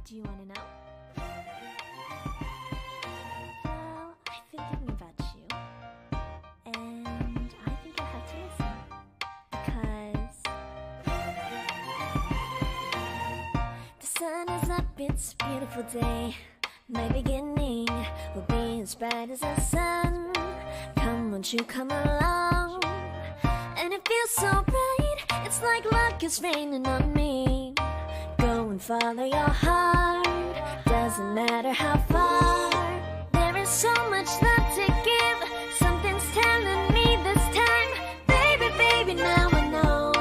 Do you want to know? Well, I've been thinking about you, and I think you'll have to listen, because the sun is up, it's a beautiful day. My beginning will be as bright as the sun. Come, won't you come along? And it feels so bright, it's like luck is raining on me. Go and follow your heart, doesn't matter how far. There is so much love to give, something's telling me this time. Baby, baby, now I know.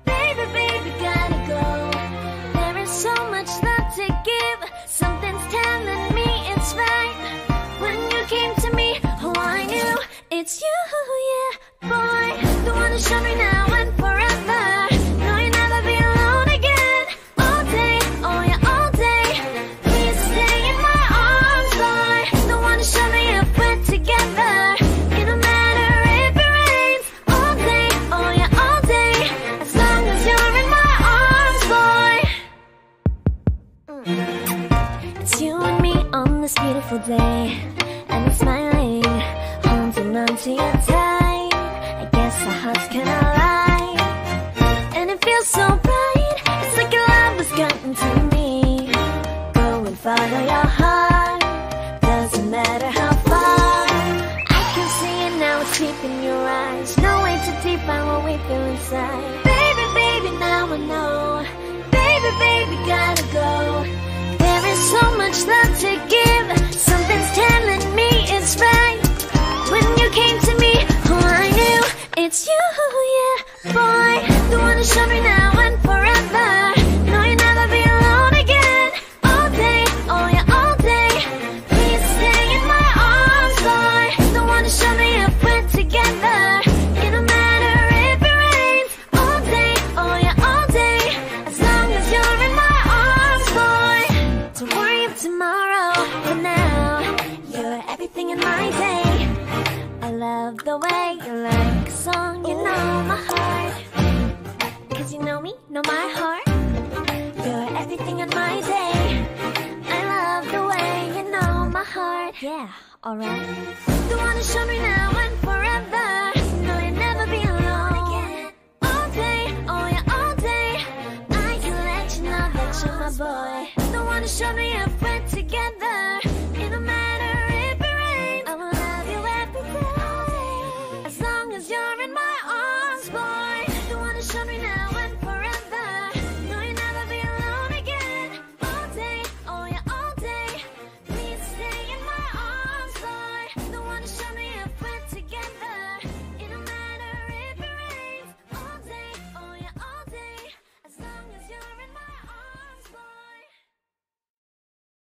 Baby, baby, gotta go. There is so much love to give, something's telling me it's right. When you came to me, oh, I knew it's you, yeah, boy. The one to show me now and forever. No, you'll never be alone again. All day, oh yeah, all day. Please stay in my arms, boy. The one to show me if we're together. It don't matter if it rains. All day, oh yeah, all day. As long as you're in my arms, boy. It's you and me on this beautiful day, and I'm smiling, holding on to you tight. I guess our hearts can align, and it feels so bright. It's like your love has gotten to me. Go and follow your heart, doesn't matter how far. I can see it now, it's deep in your eyes. No way to define what we feel inside. Baby, baby, now I know. Baby, baby, gotta go. There is so much love to give, something's telling me it's right. When you came to me, oh, I knew it's you, yeah, boy. The one to show me now and forever. No, you'll never be alone again. All day, oh yeah, all day. Please stay in my arms, boy. The one to show me if we're together. It don't matter if it rains. All day, oh yeah, all day. As long as you're in my arms, boy. Don't worry of tomorrow, for now you're everything in my day. I love the way you like a song, you know my heart. Cause you know me, know my heart. You're everything in my day. I love the way you know my heart. Yeah, alright. The one to show me now and forever. No, you'll never be alone again. All day, oh yeah, all day. I can let you know that you're my boy. The one to show me if we're together.